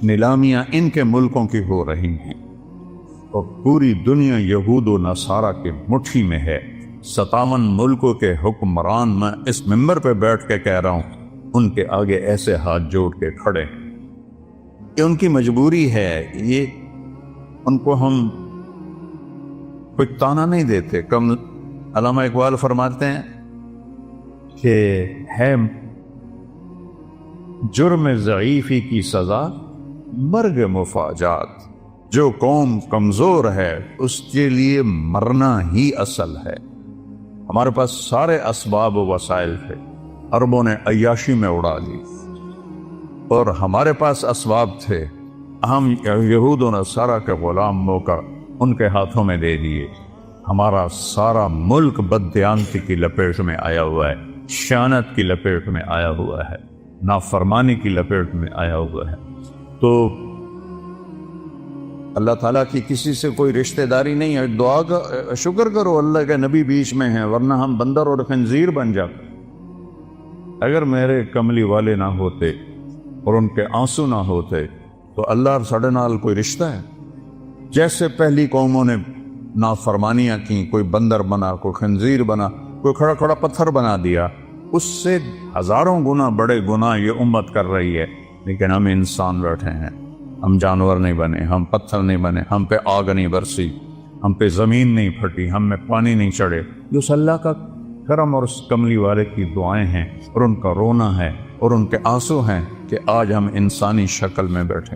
نیلامیاں ان کے ملکوں کی ہو رہی ہیں اور پوری دنیا یہود و نصارہ کی مٹھی میں ہے۔ 57 ملکوں کے حکمران میں اس ممبر پہ بیٹھ کے کہہ رہا ہوں، ان کے آگے ایسے ہاتھ جوڑ کے کھڑے ہیں۔ یہ ان کی مجبوری ہے، یہ ان کو ہم کوئی تانا نہیں دیتے۔ کم علامہ اقبال فرماتے ہیں کہ ہے جرم ضعیفی کی سزا مرگ مفاجات، جو قوم کمزور ہے اس کے لیے مرنا ہی اصل ہے۔ ہمارے پاس سارے اسباب و وسائل تھے، عربوں نے عیاشی میں اڑا لی، اور ہمارے پاس اسباب تھے، ہم یہود و نصارہ کے غلام موقع ان کے ہاتھوں میں دے دیے۔ ہمارا سارا ملک بددیانتی کی لپیٹ میں آیا ہوا ہے، خیانت کی لپیٹ میں آیا ہوا ہے، نافرمانی کی لپیٹ میں آیا ہوا ہے۔ تو اللہ تعالیٰ کی کسی سے کوئی رشتہ داری نہیں ہے۔ دعا کا شکر کرو اللہ کے نبی بیچ میں ہیں، ورنہ ہم بندر اور خنزیر بن جاتے۔ اگر میرے کملی والے نہ ہوتے اور ان کے آنسو نہ ہوتے تو اللہ اور ساڑھے نال کوئی رشتہ ہے؟ جیسے پہلی قوموں نے نافرمانیاں کی، کوئی بندر بنا، کوئی خنزیر بنا، کوئی کھڑا کھڑا پتھر بنا دیا، اس سے ہزاروں گنا بڑے گناہ یہ امت کر رہی ہے۔ لیکن ہم انسان بیٹھے ہیں، ہم جانور نہیں بنے، ہم پتھر نہیں بنے، ہم پہ آگ نہیں برسی، ہم پہ زمین نہیں پھٹی، ہم میں پانی نہیں چڑھے۔ جو اللہ کا کرم اور اس کملی والے کی دعائیں ہیں اور ان کا رونا ہے اور ان کے آنسو ہیں کہ آج ہم انسانی شکل میں بیٹھے۔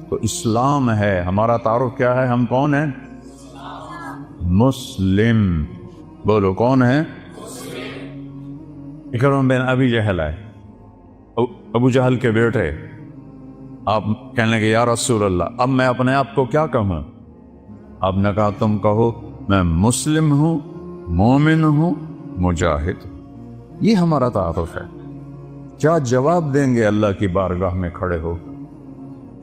تو اسلام ہے ہمارا تعارف۔ کیا ہے؟ ہم کون ہیں؟ مسلم۔ بولو کون ہے؟ اکرم بن ابی جہل ہے، ابو جہل کے بیٹے۔ آپ کہنے لگے یا رسول اللہ اب میں اپنے آپ کو کیا کہوں؟ آپ نے کہا تم کہو میں مسلم ہوں، مومن ہوں، مجاہد ہوں۔ یہ ہمارا تعارف ہے۔ کیا جواب دیں گے اللہ کی بارگاہ میں کھڑے ہو؟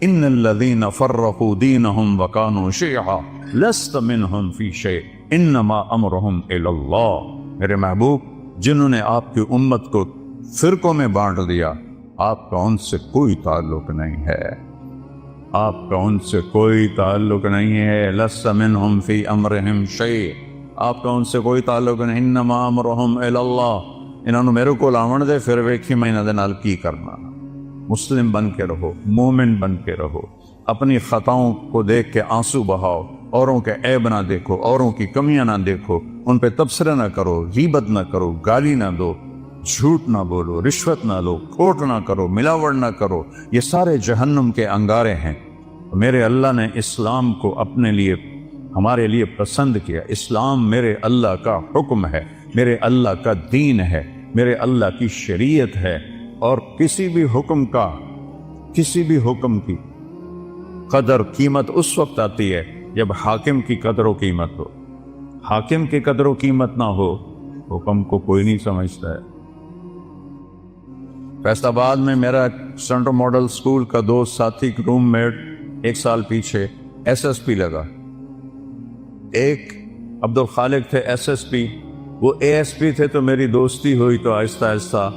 ان الذین فرقوا دینہم وکانوا شیعا لست منہم فی شیء انما امرہم الی اللہ۔ میرے محبوب، جنہوں نے آپ کی امت کو فرقوں میں بانٹ دیا، آپ کا ان سے کوئی تعلق نہیں ہے، آپ کا ان سے کوئی تعلق نہیں ہے۔ لست منہم فی امرہم شیء، آپ کا ان سے کوئی تعلق نہیں۔ انما امرہم الی اللہ، انہوں نے میرے کو لاون دے پھر ویکھی میں انہاں دے نال کی کرنا۔ مسلم بن کے رہو، مومن بن کے رہو، اپنی خطاؤں کو دیکھ کے آنسو بہاؤ، اوروں کے عیب نہ دیکھو، اوروں کی کمیاں نہ دیکھو، ان پہ تبصرہ نہ کرو، غیبت نہ کرو، گالی نہ دو، جھوٹ نہ بولو، رشوت نہ لو، کھوٹ نہ کرو، ملاوٹ نہ کرو۔ یہ سارے جہنم کے انگارے ہیں۔ میرے اللہ نے اسلام کو اپنے لیے، ہمارے لیے پسند کیا۔ اسلام میرے اللہ کا حکم ہے، میرے اللہ کا دین ہے، میرے اللہ کی شریعت ہے۔ اور کسی بھی حکم کا، کسی بھی حکم کی قدر قیمت اس وقت آتی ہے جب حاکم کی قدر و قیمت ہو۔ حاکم کی قدر و قیمت نہ ہو، حکم کو کوئی نہیں سمجھتا ہے۔ فیصل آباد میں میرا سینٹرل ماڈل اسکول کا دوست ساتھی روم میٹ 1 سال پیچھے SSP لگا۔ ایک عبدالخالق تھے SSP، وہ ASP تھے، تو میری دوستی ہوئی تو آہستہ آہستہ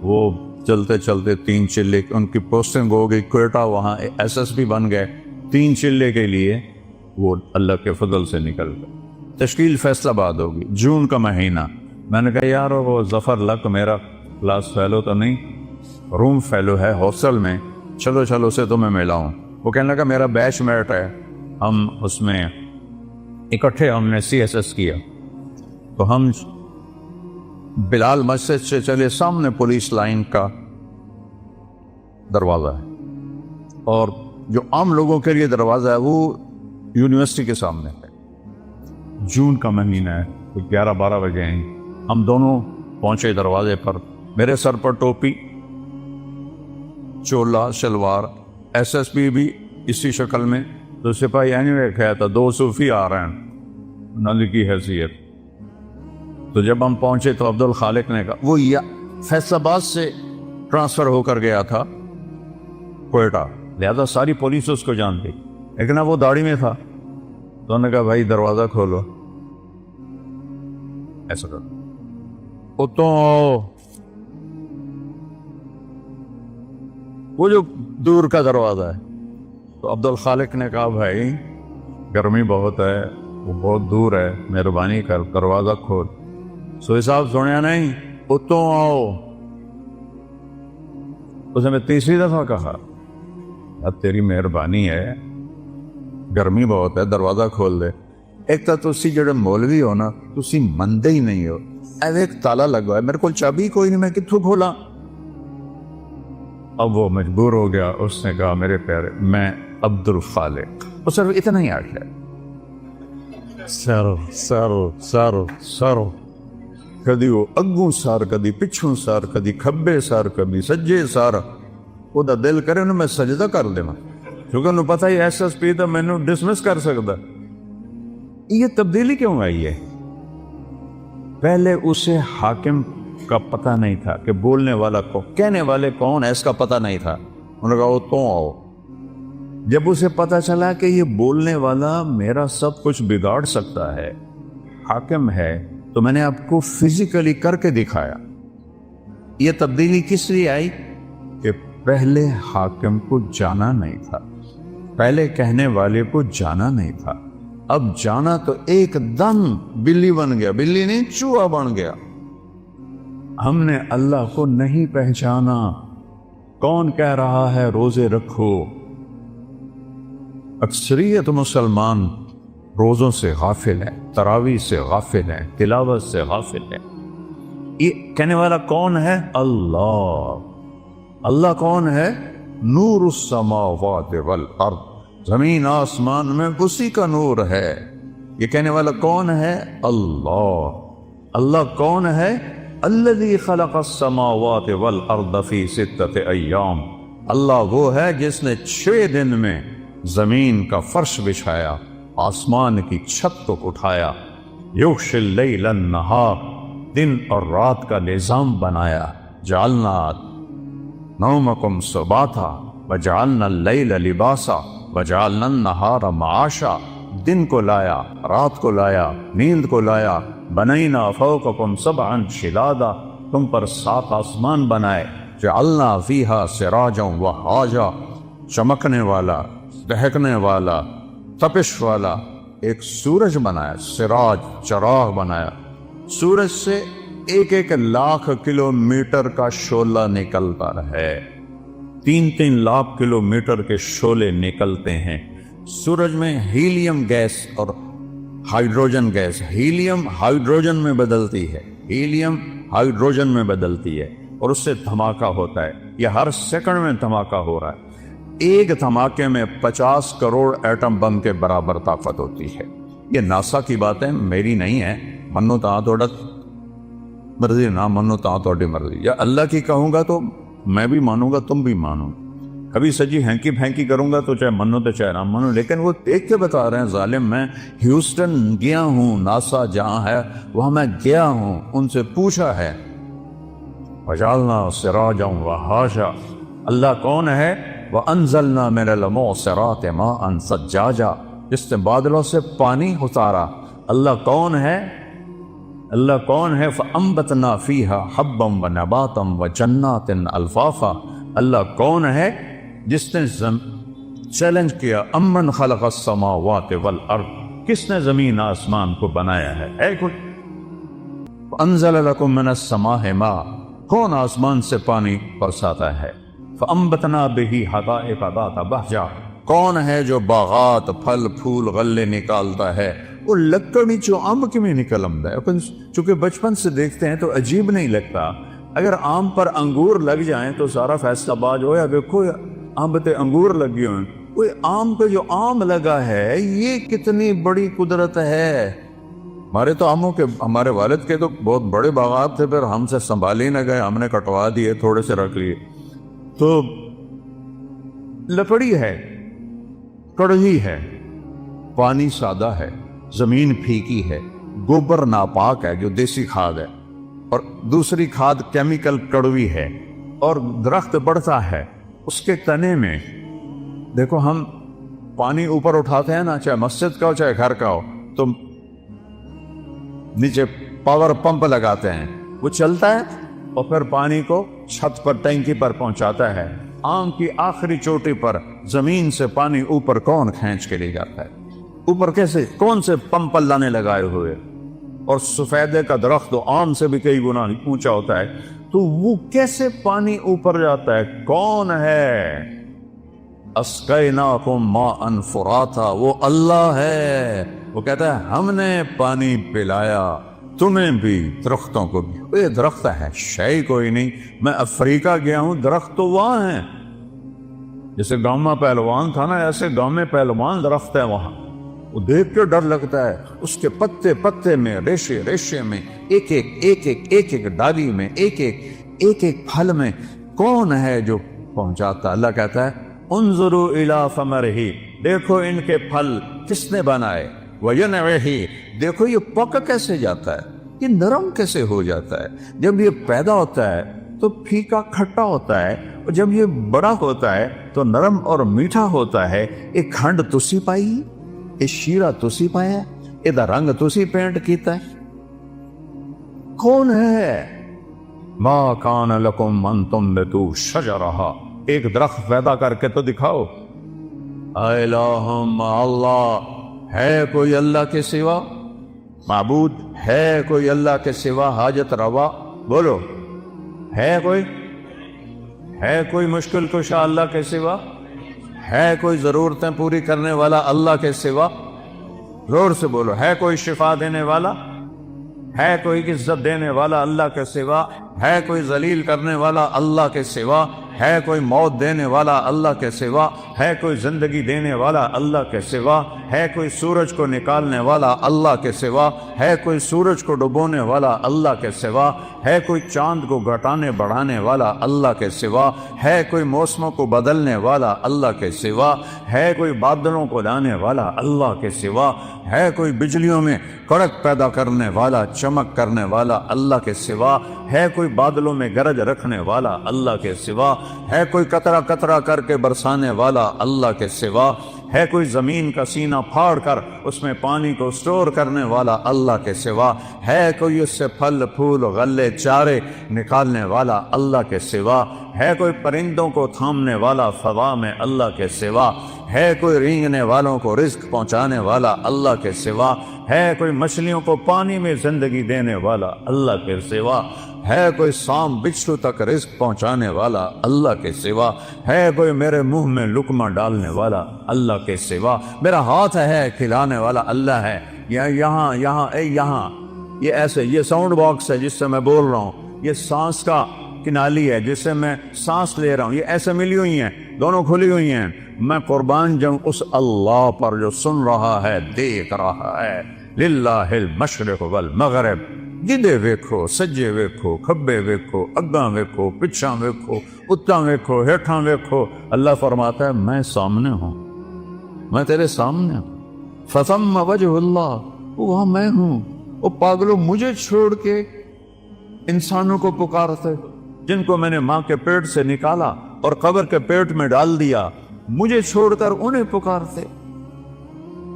وہ چلتے چلتے 3 چلے ان کی پوسٹنگ ہو گئی کوئٹہ، وہاں SSP بن گئے۔ 3 چلے کے لیے وہ اللہ کے فضل سے نکل گئے۔ تشکیل فیصل آباد ہوگی، جون کا مہینہ۔ میں نے کہا یار وہ ظفر لک میرا کلاس فیلو تو نہیں، روم فیلو ہے ہاسٹل میں، چلو چلو سے تو میں ملاؤں۔ وہ کہنے لگا میرا بیچ میٹ ہے، ہم اس میں اکٹھے ہم نے CSS کیا۔ تو ہم بلال مسجد سے چلے، سامنے پولیس لائن کا دروازہ ہے، اور جو عام لوگوں کے لیے دروازہ ہے وہ یونیورسٹی کے سامنے ہے۔ جون کا مہینہ ہے، 11-12 بجے ہیں، ہم دونوں پہنچے دروازے پر۔ میرے سر پر ٹوپی، چولا شلوار، SSP بھی اسی شکل میں، تو سپاہی کہا تھا 2 صوفی آ رہے ہیں نلی کی حیثیت۔ تو جب ہم پہنچے تو عبدالخالق نے کہا، وہ فیصل آباد سے ٹرانسفر ہو کر گیا تھا کوئٹہ، لہذا ساری پولیس اس کو جانتی، لیکن اب وہ داڑھی میں تھا، تو انہوں نے کہا بھائی دروازہ کھولو، ایسا کرو اتوں وہ جو دور کا دروازہ ہے، تو عبد الخالق نے کہا بھائی گرمی بہت ہے, وہ بہت دور ہے, مہربانی کر دروازہ کھول. سوئی صاحب سنیا نہیں, اتوں آؤ. اسے میں تیسری دفعہ کہا اب تیری مہربانی ہے, گرمی بہت ہے, دروازہ کھول دے. ایک تو تسی جڑے مولوی ہو نا, تسی مندے ہی نہیں ہو. ایک تالا لگا ہے, میرے کو چابی کوئی نہیں, میں کتوں کھولا. اب وہ مجبور ہو گیا, اس نے کہا میرے پیارے میں عبد الخالق. وہ صرف اتنا ہی آخر سر سر سر سر, کدی وہ اگوں سار, کدی پچھوں سار, کدی کھبے سار, کدی سجے سار. وہ دل کرے انہوں میں سجدہ کر دے, کیونکہ انہوں پتہ ہی ایس ایس پی تو میں نے ڈسمس کر سکتا. یہ تبدیلی کیوں آئی ہے؟ پہلے اسے حاکم کا پتہ نہیں تھا کہ بولنے والا کو, کہنے والے کون ہے اس کا پتہ نہیں تھا. انہوں نے کہا وہ تو آؤ. جب اسے پتہ چلا کہ یہ بولنے والا میرا سب کچھ بگاڑ سکتا ہے, حاکم ہے, تو میں نے آپ کو فزیکلی کر کے دکھایا. یہ تبدیلی کس لیے آئی کہ پہلے حاکم کو جانا نہیں تھا, پہلے کہنے والے کو جانا نہیں تھا. اب جانا تو ایک دم بلی بن گیا, بلی نہیں چوہا بن گیا. ہم نے اللہ کو نہیں پہچانا. کون کہہ رہا ہے روزے رکھو؟ اکثریت مسلمان روزوں سے غافل ہیں, تراویح سے غافل ہیں, تلاوت سے غافل ہیں. یہ کہنے والا کون ہے؟ اللہ. اللہ کون ہے؟ نور السماوات والارض, زمین آسمان میں اسی کا نور ہے. یہ کہنے والا کون ہے؟ اللہ. اللہ کون ہے؟ الذی خلق السماوات والارض فی 6 ایام. اللہ وہ ہے جس نے 6 دن میں زمین کا فرش بچھایا, آسمان کی چھت کو اٹھایا. یغشی اللیل النہار, دن اور رات کا نظام بنایا. جعلنا نومکم سباتا وجعلنا اللیل لباسا وجعلنا النہار معاشا. دن کو لایا, رات کو لایا, نیند کو لایا. بنینا فوقکم سبعا شدادا, تم پر 7 آسمان بنائے. جعلنا فیہا سراجا وہاجا, چمکنے والا, دہکنے والا, تپش والا ایک سورج بنایا. سراج چراغ بنایا. سورج سے 1 لاکھ کلومیٹر کا شعلہ نکلتا ہے. 3 لاکھ کلومیٹر کے شعلے نکلتے ہیں. سورج میں ہیلیم گیس اور ہائیڈروجن گیس, ہیلیم ہائیڈروجن میں بدلتی ہے, ہیلیم ہائیڈروجن میں بدلتی ہے, اور اس سے دھماکہ ہوتا ہے. یہ ہر سیکنڈ میں دھماکہ ہو رہا ہے. ایک دھماکے میں 50 کروڑ ایٹم بم کے برابر طاقت ہوتی ہے. یہ ناسا کی باتیں میری نہیں ہے. منو تا توڑا مرضی, نہ منو تا توڑی مرضی. یا اللہ کی کہوں گا تو میں بھی مانوں گا, تم بھی مانو. کبھی سجی ہینکی پھینکی کروں گا تو چاہے منو تو چاہے نہ منو. لیکن وہ دیکھ کے بتا رہے ہیں ظالم. میں ہیوسٹن گیا ہوں, ناسا جہاں ہے وہاں میں گیا ہوں, ان سے پوچھا ہے. وجعلنا سراجا وہاجا. اللہ کون ہے؟ وَأَنزَلْنَا مِنَ الْمُعْصِرَاتِ مَاءً ثَجَّاجًا, جس نے بادلوں سے پانی اتارا. اللہ کون ہے؟ اللہ کون ہے؟ فَأَنبَتْنَا فِيهَا حَبًّا وَنَبَاتًا وَجَنَّاتٍ أَلْفَافًا. اللہ کون ہے جس نے چیلنج کیا, امن خلق السماوات والارض, کس نے زمین آسمان کو بنایا ہے؟ اے کوئی. انزل لکم من السماء ماء, کون آسمان سے پانی برساتا ہے؟ فانبتنا به حدائق ذات بہجہ, کون ہے جو باغات پھل پھول غلے نکالتا ہے؟ وہ لکڑی جو آم کی میں نکل آمدا ہے. چونکہ بچپن سے دیکھتے ہیں تو عجیب نہیں لگتا. اگر آم پر انگور لگ جائیں تو سارا فیصلہ باز ہویا. دیکھو آم پہ انگور لگے ہوئے, وہ آم پہ جو آم لگا ہے یہ کتنی بڑی قدرت ہے. ہمارے تو آموں کے, ہمارے والد کے تو بہت بڑے باغات تھے, پھر ہم سے سنبھال ہی نہ گئے, ہم نے کٹوا دیے, تھوڑے سے رکھ لیے. تو لکڑی ہے, کڑوی ہے, پانی سادہ ہے, زمین پھیکی ہے, گوبر ناپاک ہے جو دیسی کھاد ہے, اور دوسری کھاد کیمیکل کڑوی ہے, اور درخت بڑھتا ہے اس کے تنے میں. دیکھو ہم پانی اوپر اٹھاتے ہیں نا, چاہے مسجد کا ہو چاہے گھر کا ہو, تو نیچے پاور پمپ لگاتے ہیں, وہ چلتا ہے اور پھر پانی کو چھت پر ٹینکی پر پہنچاتا ہے. آم کی آخری چوٹی پر زمین سے پانی اوپر کون کھینچ کے لے جاتا ہے؟ اوپر کیسے؟ کون سے پمپ اللہ نے لگائے ہوئے؟ اور سفیدے کا درخت تو آم سے بھی کئی گنا اونچا ہوتا ہے، تو وہ کیسے پانی اوپر جاتا ہے؟ کون ہے؟ اسقیناکم ماء فراتا، وہ اللہ ہے۔ وہ کہتا ہے ہم نے پانی پلایا تمہیں بھی، درختوں کو بھی۔ یہ درخت ہے شے کوئی نہیں، میں افریقہ گیا ہوں، درخت تو وہاں ہیں۔ جیسے گاؤں میں پہلوان تھا نا، ایسے گاؤں میں پہلوان درخت ہے وہاں، وہ دیکھ کے ڈر لگتا ہے۔ اس کے پتے پتے میں، ریشے ریشے میں، ایک ایک ڈالی میں، ایک ایک پھل میں کون ہے جو پہنچاتا؟ اللہ کہتا ہے انظروا الی ثمرہ، دیکھو ان کے پھل کس نے بنائے، وینعہ، دیکھو یہ پک کیسے جاتا ہے، یہ نرم کیسے ہو جاتا ہے۔ جب یہ پیدا ہوتا ہے تو پھیکا کھٹا ہوتا ہے، اور جب یہ بڑا ہوتا ہے تو نرم اور میٹھا ہوتا ہے۔ ایک کھنڈ تسی پائی، یہ شیرہ تسی پایا، یہ رنگ تسی پینٹ کیتا ہے۔ کون ہے؟ ما کان لکم ان تنبتوا شجرہا، ایک درخت پیدا کر کے تو دکھاؤ۔ الہ مع اللہ، ہے کوئی اللہ کے سوا معبود؟ ہے کوئی اللہ کے سوا حاجت روا؟ بولو، ہے کوئی؟ ہے کوئی مشکل کشا اللہ کے سوا؟ ہے کوئی ضرورتیں پوری کرنے والا اللہ کے سوا؟ زور سے بولو، ہے کوئی شفا دینے والا؟ ہے کوئی عزت دینے والا اللہ کے سوا؟ ہے کوئی ذلیل کرنے والا اللہ کے سوا؟ ہے کوئی موت دینے والا اللہ کے سوا؟ ہے کوئی زندگی دینے والا اللہ کے سوا؟ ہے کوئی سورج کو نکالنے والا اللہ کے سوا؟ ہے کوئی سورج کو ڈبونے والا اللہ کے سوا؟ ہے کوئی چاند کو گھٹانے بڑھانے والا اللہ کے سوا؟ ہے کوئی موسموں کو بدلنے والا اللہ کے سوا؟ ہے کوئی بادلوں کو لانے والا اللہ کے سوا؟ ہے کوئی بجلیوں میں کڑک پیدا کرنے والا، چمک کرنے والا اللہ کے سوا؟ ہے کوئی بادلوں میں گرج رکھنے والا اللہ کے سوا؟ ہے کوئی قطرہ قطرہ کر کے برسانے والا اللہ کے سوا؟ ہے کوئی زمین کا سینہ پھاڑ کر اس میں پانی کو سٹور کرنے والا اللہ کے سوا؟ ہے کوئی اس سے پھل پھول غلے چارے نکالنے والا اللہ کے سوا؟ ہے کوئی پرندوں کو تھامنے والا فضا میں اللہ کے سوا؟ ہے کوئی رینگنے والوں کو رزق پہنچانے والا اللہ کے سوا؟ ہے کوئی مچھلیوں کو پانی میں زندگی دینے والا اللہ کے سوا؟ ہے کوئی سام بچھو تک رزق پہنچانے والا اللہ کے سوا؟ ہے کوئی میرے منہ میں لقمہ ڈالنے والا اللہ کے سوا؟ میرا ہاتھ ہے کھلانے والا اللہ ہے، یہاں یہ ایسے، یہ ساؤنڈ باکس ہے جس سے میں بول رہا ہوں، یہ سانس کا کنالی ہے جس سے میں سانس لے رہا ہوں، یہ ایسے ملی ہوئی ہیں، دونوں کھلی ہوئی ہیں۔ میں قربان جاؤں اس اللہ پر جو سن رہا ہے، دیکھ رہا ہے۔ للہ المشرق والمغرب، جدے ویکھو، سجے ویکھو، کھبے ویکھو، اگاں ویکھو، پچھاں ویکھو، اتاں ویکھو، ہیٹھاں ویکھو۔ اللہ فرماتا ہے میں سامنے ہوں، میں تیرے سامنے ہوں۔ فثم وجہ اللہ، وہاں میں ہوں۔ وہ پاگلوں، مجھے چھوڑ کے انسانوں کو پکارتے جن کو میں نے ماں کے پیٹ سے نکالا اور قبر کے پیٹ میں ڈال دیا، مجھے چھوڑ کر انہیں پکارتے۔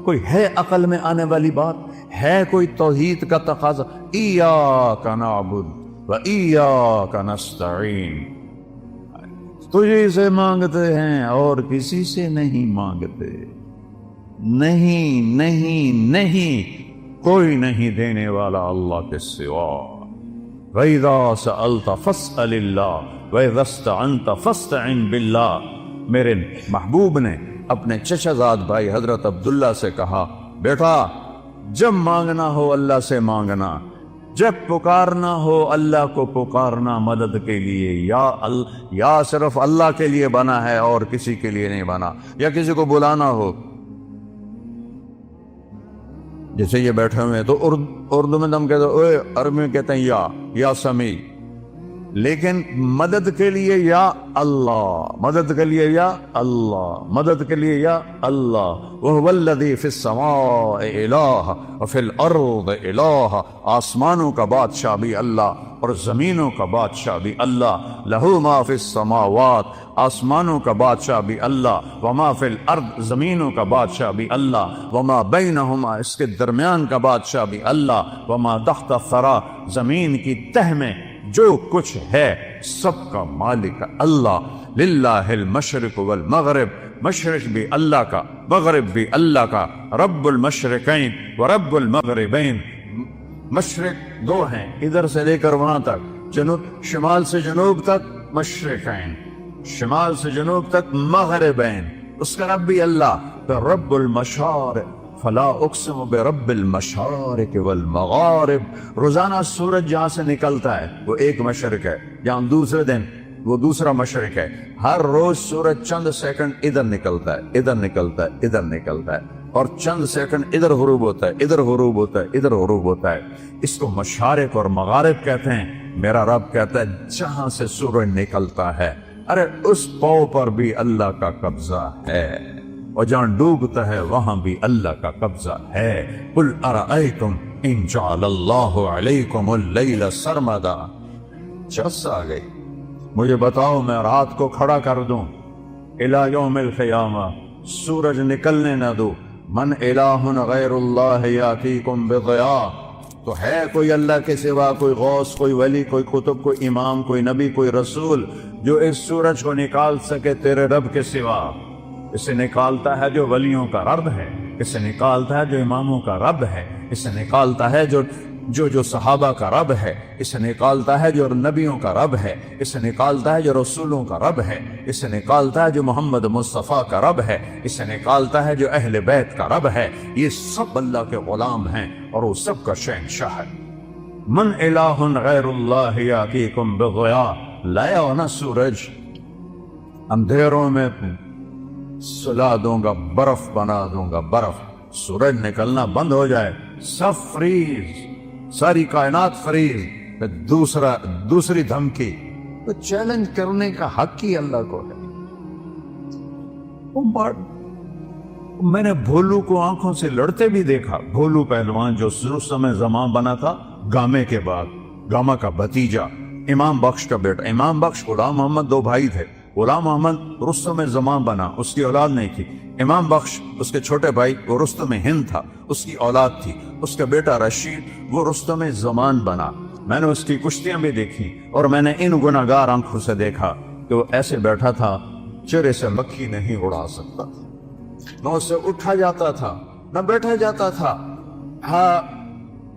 کوئی ہے عقل میں آنے والی بات؟ ہے کوئی توحید کا تقاضا؟ ایاک نعبد و ایاک نستعین، تجھے سے مانگتے ہیں اور کسی سے نہیں مانگتے۔ نہیں نہیں نہیں، کوئی نہیں دینے والا اللہ کے سوا۔ وَإِذَا سَأَلْتَ فَاسْأَلِ اللَّهَ وَإِذَا اسْتَعَنْتَ فَاسْتَعِنْ بِاللَّهِ۔ میرے محبوب نے اپنے چچا زاد بھائی حضرت عبداللہ سے کہا، بیٹا جب مانگنا ہو اللہ سے مانگنا، جب پکارنا ہو اللہ کو پکارنا مدد کے لیے۔ یا صرف اللہ کے لیے بنا ہے اور کسی کے لیے نہیں بنا۔ یا کسی کو بلانا ہو، جیسے یہ بیٹھے ہوئے تو اردو میں ہم کہتے ہیں اوے، عربی میں کہتے ہیں یا سمیع، لیکن مدد کے لیے یا اللہ، مدد کے لیے یا اللہ، مدد کے لیے یا اللہ۔ وَهُوَ الَّذِي فِي السَّمَاءِ إِلَٰهٌ وَفِي الْأَرْضِ إِلَٰهٌ، آسمانوں کا بادشاہ بھی اللہ اور زمینوں کا بادشاہ بھی اللہ۔ لَهُ مَا فِي السَّمَاوَاتِ، آسمانوں کا بادشاہ بھی اللہ، وَمَا فِي الْأَرْضِ، زمینوں کا بادشاہ بھی اللہ، وَمَا بَيْنَهُمَا، اس کے درمیان کا بادشاہ بھی اللہ، وَمَا تَحْتَ الثَّرَىٰ، زمین کی تہ میں جو کچھ ہے سب کا مالک اللہ۔ للہ المشرق والمغرب، مشرق بھی اللہ کا، مغرب بھی اللہ کا، رب المشرقین و رب المغربین۔ مشرق دو ہیں، ادھر سے لے کر وہاں تک، جنوب شمال سے جنوب تک مشرقین، شمال سے جنوب تک مغربین، اس کا رب بھی اللہ۔ پھر رب المشارق، فلا اقسم برب المشارق والمغارب۔ روزانہ سورج جہاں سے نکلتا ہے وہ ایک مشرق ہے، جہاں دوسرے دن وہ دوسرا مشرق ہے۔ ہر روز سورج چند سیکنڈ ادھر نکلتا ہے، ادھر نکلتا ہے، ادھر نکلتا ہے، اور چند سیکنڈ ادھر غروب ہوتا ہے، ادھر غروب ہوتا ہے، ادھر غروب ہوتا ہے۔ اس کو مشارق اور مغارب کہتے ہیں۔ میرا رب کہتا ہے جہاں سے سورج نکلتا ہے، ارے اس پاؤں پر بھی اللہ کا قبضہ ہے، اور جہاں ڈوبتا ہے وہاں بھی اللہ کا قبضہ ہے۔ قل ارأیتم ان جعل اللہ علیکم اللیل سرمدا۔ چس آ گئی، مجھے بتاؤ میں رات کو کھڑا کر دوں الی یوم القیامہ، سورج نکلنے نہ دو، من الہ غیر اللہ یاتیکم بضیاء، تو ہے کوئی اللہ کے سوا کوئی غوث، کوئی ولی، کوئی قطب، کوئی امام، کوئی نبی، کوئی رسول جو اس سورج کو نکال سکے تیرے رب کے سوا؟ اسے نکالتا ہے جو ولیوں کا رب ہے، اسے نکالتا ہے جو اماموں کا رب ہے، اسے نکالتا ہے جو صحابہ کا رب ہے، اسے نکالتا ہے جو نبیوں کا رب ہے، اسے نکالتا ہے جو رسولوں کا رب ہے، اسے نکالتا ہے جو محمد مصطفیٰ کا رب ہے، اسے نکالتا ہے جو اہل بیت کا رب ہے۔ یہ سب اللہ کے غلام ہیں اور وہ سب کا شہنشاہ ہے۔ من الہ غیر اللہ یاتیکم بضیاء، لایا ہونا سورج، اندھیروں میں سلا دوں گا، برف بنا دوں گا، برف، سورج نکلنا بند ہو جائے، سب فریز، ساری کائنات فریز۔ دوسری دھمکی، تو چیلنج کرنے کا حق ہی اللہ کو ہے۔ میں نے بھولو کو آنکھوں سے لڑتے بھی دیکھا، بھولو پہلوان جو رستم زمان بنا تھا گامے کے بعد، گاما کا بھتیجا، امام بخش کا بیٹا۔ امام بخش غلام محمد دو بھائی تھے، غلام محمد رستم زمان بنا، اس کی اولاد نہیں تھی۔ امام بخش اس کے چھوٹے بھائی، وہ رستم ہند تھا، اس کی اولاد تھی۔ اس کا بیٹا رشید وہ رستم زمان بنا۔ میں نے اس کی کشتیاں بھی دیکھی، اور میں نے ان گناہگار آنکھوں سے دیکھا کہ وہ ایسے بیٹھا تھا، چہرے سے مکھی نہیں اڑا سکتا، نہ اسے اٹھا جاتا تھا نہ بیٹھا جاتا تھا۔ ہاں،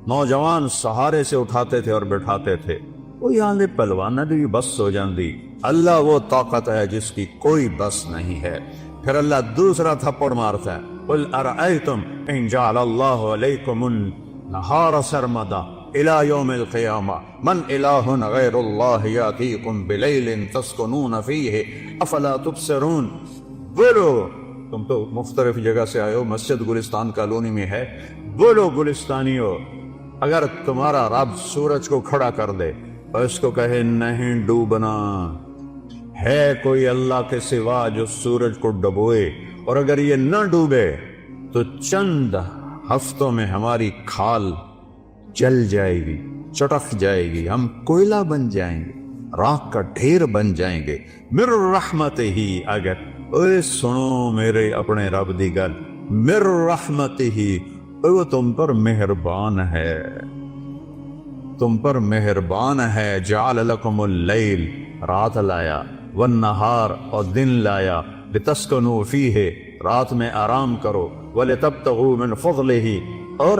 نوجوان سہارے سے اٹھاتے تھے اور بٹھاتے تھے۔ وہ یہاں دے پہلوانا دی بس ہو جاندی۔ اللہ وہ طاقت ہے جس کی کوئی بس نہیں ہے۔ پھر اللہ دوسرا تھپڑ مارتا ہے، قل ارأیتم ان جعل اللہ علیکم النہار سرمدا الی یوم القیامہ من الہ غیر اللہ یاتیکم بلیل تسکنون فیہ افلا تبصرون۔ بولو، تم تو مختلف جگہ سے آئے ہو، مسجد گلستان کالونی میں ہے، بولو گلستانیو، اگر تمہارا رب سورج کو کھڑا کر دے اور اس کو کہے نہیں ڈوبنا، ہے کوئی اللہ کے سوا جو سورج کو ڈبوئے، اور اگر یہ نہ ڈوبے تو چند ہفتوں میں ہماری کھال جل جائے گی، چٹک جائے گی، ہم کوئلہ بن جائیں گے، راکھ کا ڈھیر بن جائیں گے۔ مر رحمت ہی، اگر اے سنو میرے اپنے رب دی گل، مر رحمت ہی، وہ تم پر مہربان ہے، تم پر مہربان ہے۔ جعل لکم اللیل، رات لایا، والنہار، اور دن لایا، لتسکنوا فیہ، رات میں آرام کرو، ولتبتغوا من فضلہ، اور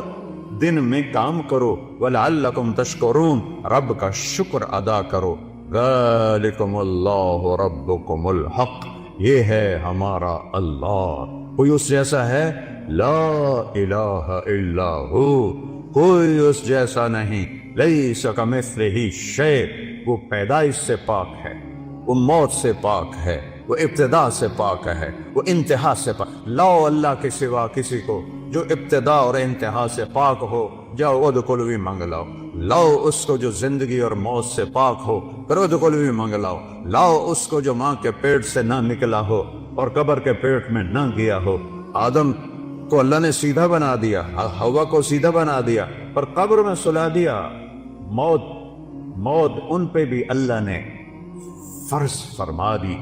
دن میں کام کرو، ولعلکم تشکرون، رب کا شکر ادا کرو۔ ذالکم اللہ ربکم الحق، یہ ہے ہمارا اللہ، کوئی اس جیسا ہے؟ لا الہ الا ہو، کوئی اس جیسا نہیں۔ لیس کمثلہ شیء، وہ پیدائش سے پاک ہے، وہ موت سے پاک ہے، وہ ابتدا سے پاک ہے، وہ انتہا سے پاک۔ لاؤ اللہ کے سوا کسی کو جو ابتدا اور انتہا سے پاک ہو، جاؤ ادخلوا بھی منگ لاؤ۔ لاؤ اس کو جو زندگی اور موت سے پاک ہو، پھر ادخلوا بھی منگ لاؤ۔ لاؤ اس کو جو ماں کے پیٹ سے نہ نکلا ہو اور قبر کے پیٹ میں نہ گیا ہو۔ آدم کو اللہ نے سیدھا بنا دیا، حوا کو سیدھا بنا دیا، پر قبر میں سلا دیا۔ موت ان پہ بھی اللہ نے فرض فرما دی۔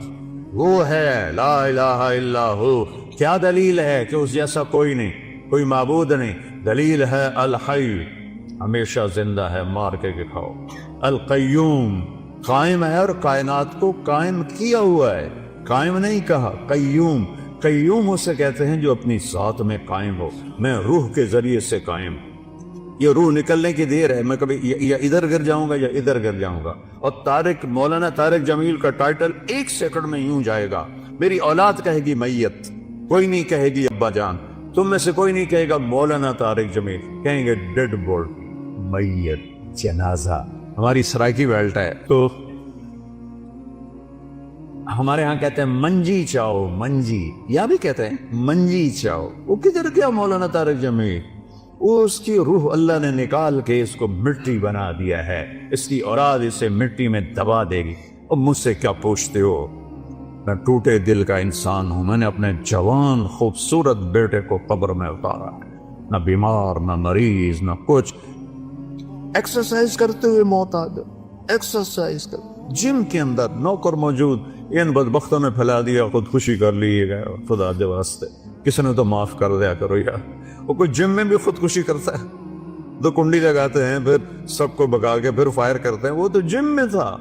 وہ ہے لا الہ الا ہو۔ کیا دلیل ہے کہ اس جیسا کوئی نہیں، کوئی معبود نہیں؟ دلیل ہے الحی، ہمیشہ زندہ ہے، مار کے دکھاؤ۔ القیوم، قائم ہے اور کائنات کو قائم کیا ہوا ہے، قائم نہیں کہا، قیوم، قیوم اسے کہتے ہیں جو اپنی ذات میں قائم ہو، میں روح کے ذریعے سے قائم ہوں، یہ روح نکلنے کی دیر ہے، میں کبھی یا ادھر گر جاؤں گا یا ادھر گر جاؤں گا۔ اور مولانا طارق جمیل کا ٹائٹل 1 سیکنڈ میں یوں جائے گا، میری اولاد کہے گی میت، کوئی نہیں کہے گی ابا جان، تم میں سے کوئی نہیں کہے گا مولانا طارق جمیل، کہیں گے ڈیڈ باڈی، میت، جنازہ۔ ہماری سرائکی بیلٹ ہے تو ہمارے ہاں کہتے ہیں منجی چاؤ، منجی، یا بھی کہتے ہیں منجی چاؤ۔ وہ کدھر گیا مولانا طارق جمیل؟ وہ اس کی روح اللہ نے نکال کے اس کو مٹی بنا دیا ہے، اس کی اولاد اسے مٹی میں دبا دے گی۔ اور مجھ سے کیا پوچھتے ہو؟ میں ٹوٹے دل کا انسان ہوں، میں نے اپنے جوان خوبصورت بیٹے کو قبر میں اتارا ہے، نہ بیمار نہ مریض نہ کچھ، ایکسرسائز کرتے ہوئے موت آ گئی، ایکسرسائز کر جم کے اندر نوکر موجود، ان بدبختوں نے پھیلا دیا، خودکشی کر لی گئے، خدا دے واسطے کسی نے تو معاف کر دیا کرو یار۔ وہ کوئی جم میں بھی خودکشی کرتا ہے، 2 کنڈی لگاتے ہیں پھر سب کو بگا کے پھر فائر کرتے ہیں، وہ تو جم میں تھا،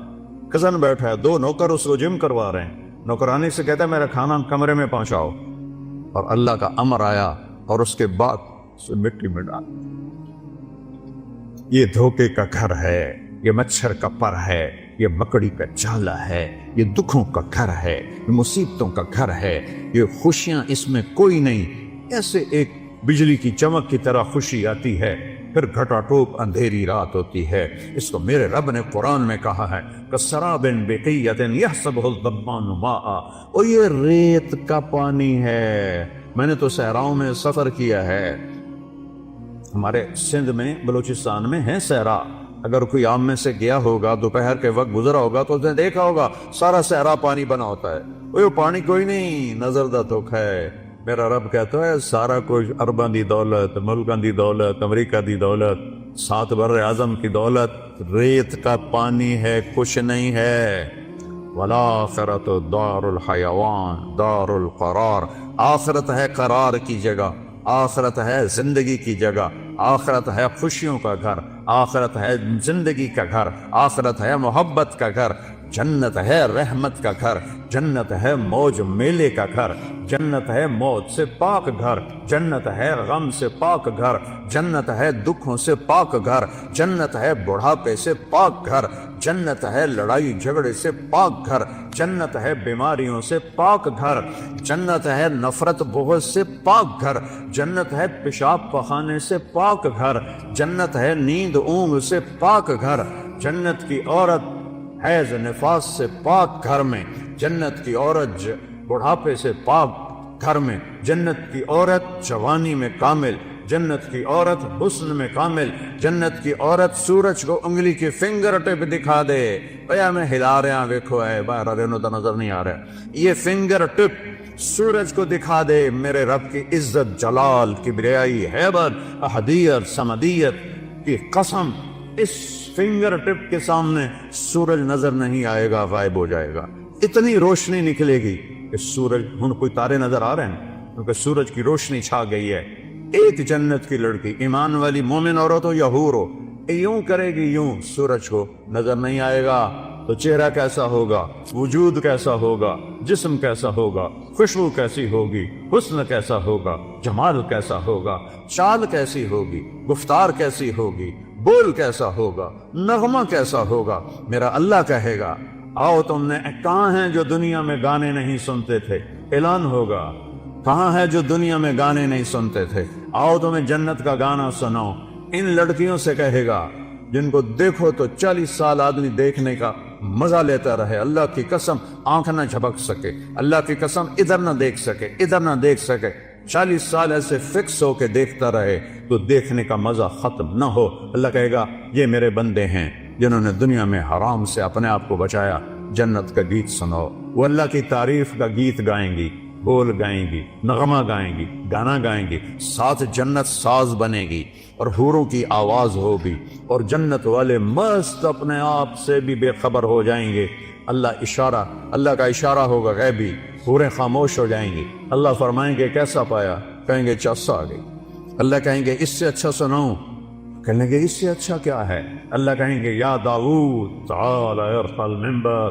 کزن بیٹھا ہے، 2 نوکر اس کو جم کروا رہے ہیں، نوکرانی سے کہتا ہے میرا کھانا کمرے میں پہنچاؤ، اور اللہ کا امر آیا اور اس کے بعد اسے مٹی میں ڈال۔ یہ دھوکے کا گھر ہے، یہ مچھر کا پر ہے، یہ مکڑی کا جالا ہے، یہ دکھوں کا گھر ہے، یہ مصیبتوں کا گھر ہے، یہ خوشیاں اس میں کوئی نہیں۔ ایسے ایک بجلی کی چمک کی طرح خوشی آتی ہے، پھر گھٹا ٹوپ اندھیری رات ہوتی ہے۔ اس کو میرے رب نے قرآن میں کہا ہے کسراب بقیۃ یحسبہ الظمآن ماء، اور یہ ریت کا پانی ہے۔ میں نے تو صحراؤں میں سفر کیا ہے، ہمارے سندھ میں بلوچستان میں ہے صحرا، اگر کوئی عام میں سے گیا ہوگا دوپہر کے وقت گزرا ہوگا تو اس نے دیکھا ہوگا سارا صحرا پانی بنا ہوتا ہے، وہ پانی کوئی نہیں، نظر دا دکھ ہے۔ میرا رب کہتا ہے سارا کچھ، ارباں دی دولت، ملکاں دی دولت، امریکہ دی دولت، 7 بر اعظم کی دولت ریت کا پانی ہے، کچھ نہیں ہے۔ والآخرۃ دار الحیوان دار القرار، آخرت ہے قرار کی جگہ، آخرت ہے زندگی کی جگہ، آخرت ہے خوشیوں کا گھر، آخرت ہے زندگی کا گھر، آخرت ہے محبت کا گھر، جنت ہے رحمت کا گھر، جنت ہے موج میلے کا گھر، جنت ہے موت سے پاک گھر، جنت ہے غم سے پاک گھر، جنت ہے دکھوں سے پاک گھر، جنت ہے بڑھاپے سے پاک گھر، جنت ہے لڑائی جھگڑے سے پاک گھر، جنت ہے بیماریوں سے پاک گھر، جنت ہے نفرت بغض سے پاک گھر، جنت ہے پیشاب پخانے سے پاک گھر، جنت ہے نیند اونگ سے پاک گھر، جنت کی عورت حیض نفاس سے پاک گھر میں، جنت کی عورت بڑھاپے سے پاک گھر میں، جنت کی عورت جوانی میں کامل، جنت کی عورت حسن میں کامل، جنت کی عورت سورج کو انگلی کی فنگر ٹپ دکھا دے، بھیا میں ہلا رہا ویکھو ہے باہر رہنو تو نظر نہیں آ رہا، یہ فنگر ٹپ سورج کو دکھا دے میرے رب کی عزت جلال کبریائی ہیبت احدیت سمدیت کی قسم، اس فنگر ٹپ کے سامنے سورج نظر نہیں آئے گا، غائب ہو جائے گا، اتنی روشنی نکلے گی کہ سورج، ہن کوئی تارے نظر آ رہے ہیں کیونکہ سورج کی روشنی چھا گئی ہے۔ ایک جنت کی لڑکی ایمان والی مومن عورت ہو یا حور ہو، یوں کرے گی، یوں سورج کو نظر نہیں آئے گا تو چہرہ کیسا ہوگا، وجود کیسا ہوگا، جسم کیسا ہوگا، خوشبو کیسی ہوگی، حسن کیسا ہوگا، جمال کیسا ہوگا، چال کیسی ہوگی، گفتار کیسی ہوگی، بول کیسا ہوگا، نغمہ کیسا ہوگا۔ میرا اللہ کہے گا آؤ تم نے، کہاں ہیں جو دنیا میں گانے نہیں سنتے تھے، اعلان ہوگا، کہاں ہے جو دنیا میں گانے نہیں سنتے تھے، آؤ تمہیں جنت کا گانا سناؤ۔ ان لڑکیوں سے کہے گا جن کو دیکھو تو 40 سال آدمی دیکھنے کا مزہ لیتا رہے، اللہ کی قسم آنکھ نہ جھپک سکے، اللہ کی قسم ادھر نہ دیکھ سکے، ادھر نہ دیکھ سکے، 40 سال ایسے فکس ہو کے دیکھتا رہے تو دیکھنے کا مزہ ختم نہ ہو۔ اللہ کہے گا یہ میرے بندے ہیں جنہوں نے دنیا میں حرام سے اپنے آپ کو بچایا، جنت کا گیت سناؤ۔ وہ اللہ کی تعریف کا گیت گائیں گی، بول گائیں گی، نغمہ گائیں گی، گانا گائیں گی، ساتھ جنت ساز بنے گی اور حوروں کی آواز ہوگی، اور جنت والے مست اپنے آپ سے بھی بے خبر ہو جائیں گے۔ اللہ کا اشارہ ہوگا غیبی، حوریں خاموش ہو جائیں گی، اللہ فرمائیں گے کیسا پایا، کہیں گے چس آ گئی، اللہ کہیں گے اس سے اچھا سناؤں، کہنے گے اس سے اچھا کیا ہے، اللہ کہیں گے یا داؤد تعال ارفع المنبر،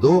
2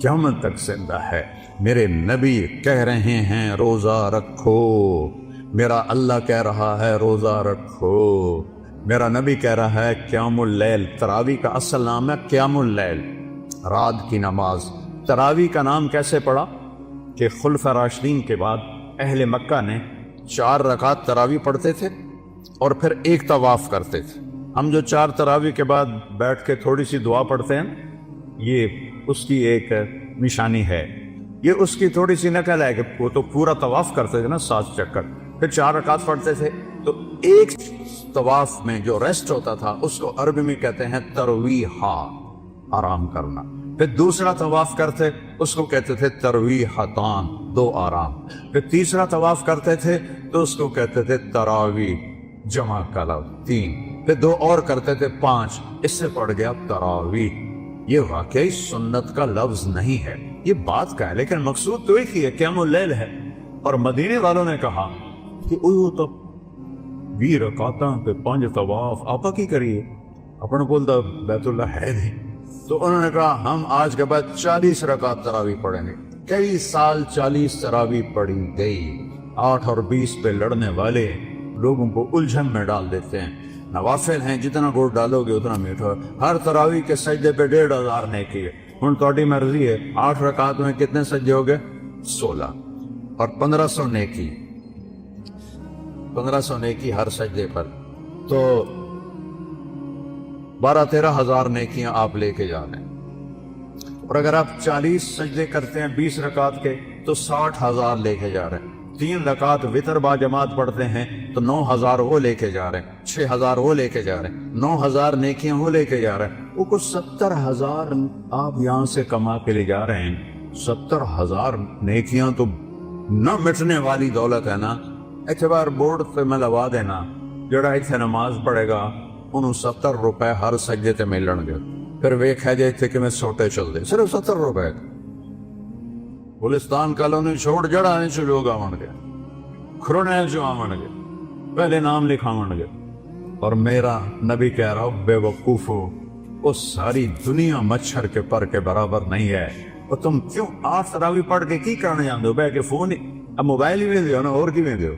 قیامت تک زندہ ہے۔ میرے نبی کہہ رہے ہیں روزہ رکھو، میرا اللہ کہہ رہا ہے روزہ رکھو، میرا نبی کہہ رہا ہے قیام اللیل۔ تراویح کا اصل نام ہے قیام اللیل، رات کی نماز۔ تراویح کا نام کیسے پڑا کہ خلفاء راشدین کے بعد اہل مکہ نے 4 رکعت تراویح پڑھتے تھے اور پھر ایک طواف کرتے تھے۔ ہم جو 4 تراویح کے بعد بیٹھ کے تھوڑی سی دعا پڑھتے ہیں، یہ اس کی ایک نشانی ہے، یہ اس کی تھوڑی سی نقل ہے کہ وہ تو پورا طواف کرتے تھے نا 7 چکر، پھر 4 رکعت پڑھتے تھے، تو ایک طواف میں جو ریسٹ ہوتا تھا اس کو عربی میں کہتے ہیں ترویحہ، آرام کرنا۔ پھر دوسرا طواف کرتے اس کو کہتے تھے ترویحتان، 2 آرام۔ پھر تیسرا طواف کرتے تھے تو اس کو کہتے تھے تراویح، جمع کا لفظ 3۔ پھر 2 اور کرتے تھے 5، اس سے پڑ گیا تراویح۔ یہ واقعی سنت کا لفظ نہیں ہے، یہ بات کا ہے، لیکن مقصود تو ایک ہی ہے، قیام اللیل ہے۔ اور مدینے والوں نے کہا کہ او تو 20 رکعتاں تے 5 طواف آپا کی کریے، اپنے کول تو بیت اللہ ہے نہیں، تو انہوں نے کہا ہم آج کے بعد 40 رکعت تراویح پڑھیں گے۔ کئی سال 40 تراویح پڑھی گئی۔ 8 اور 20 پہ لڑنے والے لوگوں کو الجھن میں ڈال دیتے ہیں۔ نوافل ہیں، جتنا گوڑ ڈالو گے اتنا میٹھا۔ ہر تراویح کے سجدے پہ 1500 نیکی ہے۔ ہن تہاڈی مرضی ہے، 8 رکعت میں کتنے سجدے ہو گئے؟ 16 اور 1500 نیکی، 1500 نیکی ہر سجدے پر، تو 12-13 ہزار نیکیاں آپ لے کے جا رہے ہیں۔ اور اگر آپ 40 سجدے کرتے ہیں 20 رکعت کے تو 60,000 لے کے جا رہے ہیں۔ 3 رکعت وتر با جماعت پڑھتے ہیں تو 9,000 وہ لے کے جا رہے ہیں، 6,000 وہ لے کے جا رہے ہیں، 9,000 نیکیاں وہ لے کے جا رہے ہیں۔ وہ کچھ 70,000 آپ یہاں سے کما کے لے جا رہے ہیں۔ 70,000 نیکیاں تو نہ مٹنے والی دولت ہے نا۔ اعتبار بورڈ پہ میں لوا دینا، جڑا اتنے نماز پڑھے گا انہوں 70 روپے ہر سجدے تے ملن گے۔ پھر ویکھا جائے تھے کہ میں سوٹے چل دے، صرف 70 روپے۔ گلستان کالونی چھوڑ جڑانے چ لوگ آون گے، کھرنے چ آون گے، پہلے نام لکھاون گے۔ اور میرا نبی کہہ رہا ہو بے وقوفو، وہ ساری دنیا مچھر کے پر کے برابر نہیں ہے۔ اور تم کیوں 8 تراویح پڑھ کے کی کرنے جاندے ہو؟ بہ کے فون اب موبائل ہی میں دیو نا، اور کی میں دیو،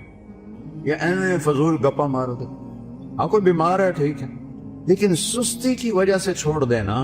یا ایویں فضول گپا مار دو۔ ہاں کوئی بیمار ہے ٹھیک ہے، لیکن سستی کی وجہ سے چھوڑ دینا